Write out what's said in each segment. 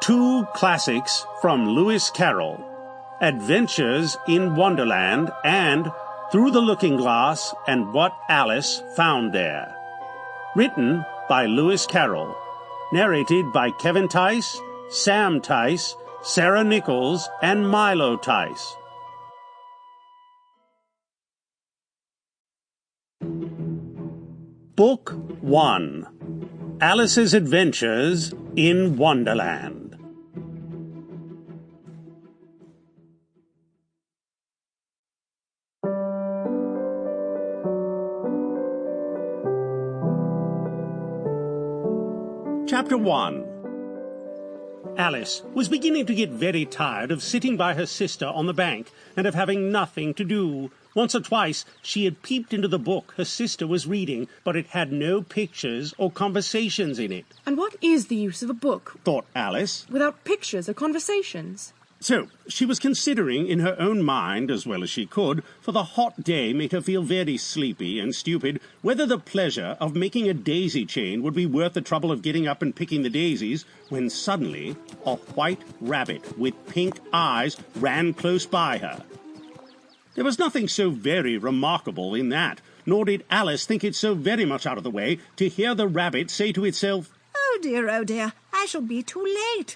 Two classics from Lewis Carroll, Adventures in Wonderland and Through the Looking Glass and What Alice Found There. Written by Lewis Carroll. Narrated by Kevin Theis, Sam Theis, Sara Nichols, and Milo Theis. Book 1. Alice's Adventures in Wonderland. Chapter 1. Alice was beginning to get very tired of sitting by her sister on the bank and of having nothing to do. Once or twice she had peeped into the book her sister was reading, but it had no pictures or conversations in it. And what is the use of a book, thought Alice, without pictures or conversations? So she was considering in her own mind, as well as she could, for the hot day made her feel very sleepy and stupid, whether the pleasure of making a daisy chain would be worth the trouble of getting up and picking the daisies, when suddenly a white rabbit with pink eyes ran close by her. There was nothing so very remarkable in that, nor did Alice think it so very much out of the way to hear the rabbit say to itself, oh dear, I shall be too late."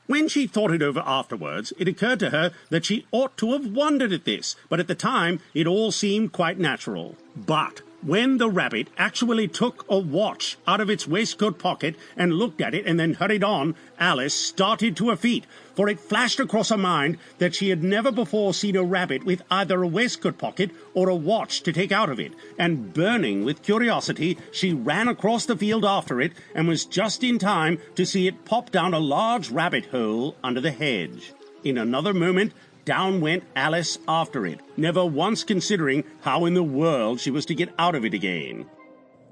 When she thought it over afterwards, it occurred to her that she ought to have wondered at this, but at the time it all seemed quite natural. But when the rabbit actually took a watch out of its waistcoat pocket and looked at it and then hurried on, Alice started to her feet, for it flashed across her mind that she had never before seen a rabbit with either a waistcoat pocket or a watch to take out of it, and burning with curiosity, she ran across the field after it and was just in time to see it pop down a large rabbit hole under the hedge. In another moment, down went Alice after it, never once considering how in the world she was to get out of it again.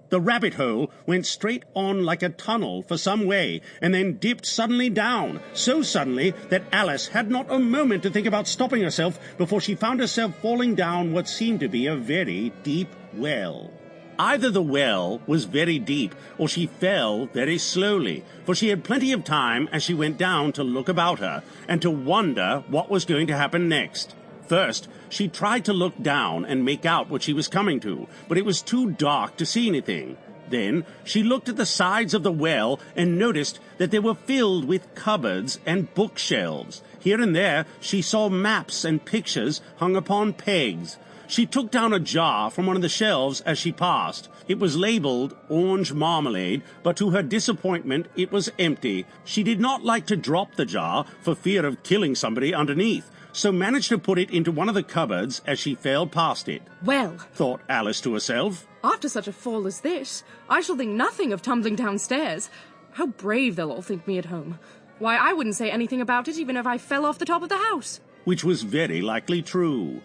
The rabbit hole went straight on like a tunnel for some way, and then dipped suddenly down, so suddenly that Alice had not a moment to think about stopping herself before she found herself falling down what seemed to be a very deep well. Either the well was very deep, or she fell very slowly, for she had plenty of time as she went down to look about her, and to wonder what was going to happen next. First, she tried to look down and make out what she was coming to, but it was too dark to see anything. Then she looked at the sides of the well and noticed that they were filled with cupboards and bookshelves. Here and there she saw maps and pictures hung upon pegs. She took down a jar from one of the shelves as she passed. It was labeled orange marmalade, but to her disappointment it was empty. She did not like to drop the jar for fear of killing somebody underneath, so managed to put it into one of the cupboards as she fell past it. Well, thought Alice to herself, after such a fall as this, I shall think nothing of tumbling downstairs. How brave they'll all think me at home. Why, I wouldn't say anything about it even if I fell off the top of the house. Which was very likely true.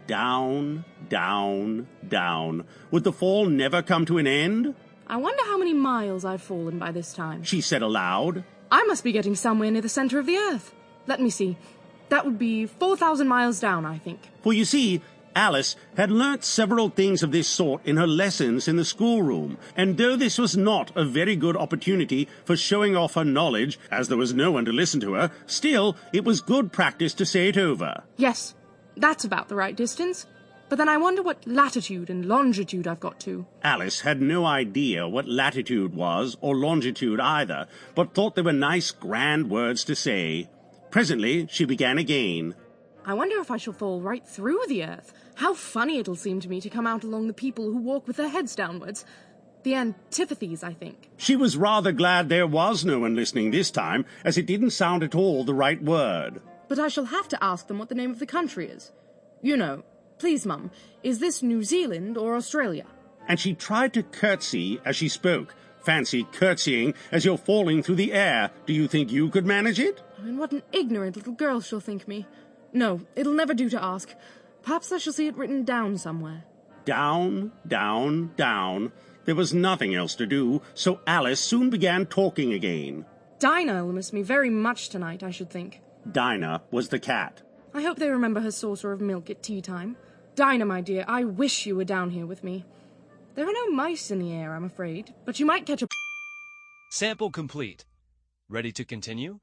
Down, down, down. Would the fall never come to an end? I wonder how many miles I've fallen by this time, she said aloud. I must be getting somewhere near the center of the earth. Let me see. That would be 4,000 miles down, I think. For you see, Alice had learnt several things of this sort in her lessons in the schoolroom, and though this was not a very good opportunity for showing off her knowledge, as there was no one to listen to her, still it was good practice to say it over. Yes, that's about the right distance. But then I wonder what latitude and longitude I've got to. Alice had no idea what latitude was, or longitude either, but thought they were nice, grand words to say. Presently she began again. I wonder if I shall fall right through the earth. How funny it'll seem to me to come out along the people who walk with their heads downwards. The antipathies, I think. She was rather glad there was no one listening this time, as it didn't sound at all the right word. But I shall have to ask them what the name of the country is. You know, please, Mum, is this New Zealand or Australia? And she tried to curtsy as she spoke. Fancy curtsying as you're falling through the air. Do you think you could manage it? And what an ignorant little girl she'll think me. No, it'll never do to ask. Perhaps I shall see it written down somewhere. Down, down, down. There was nothing else to do, so Alice soon began talking again. Dinah'll miss me very much tonight, I should think. Dinah was the cat. I hope they remember her saucer of milk at tea time. Dinah, my dear, I wish you were down here with me. There are no mice in the air, I'm afraid, but you might catch a... Sample complete. Ready to continue?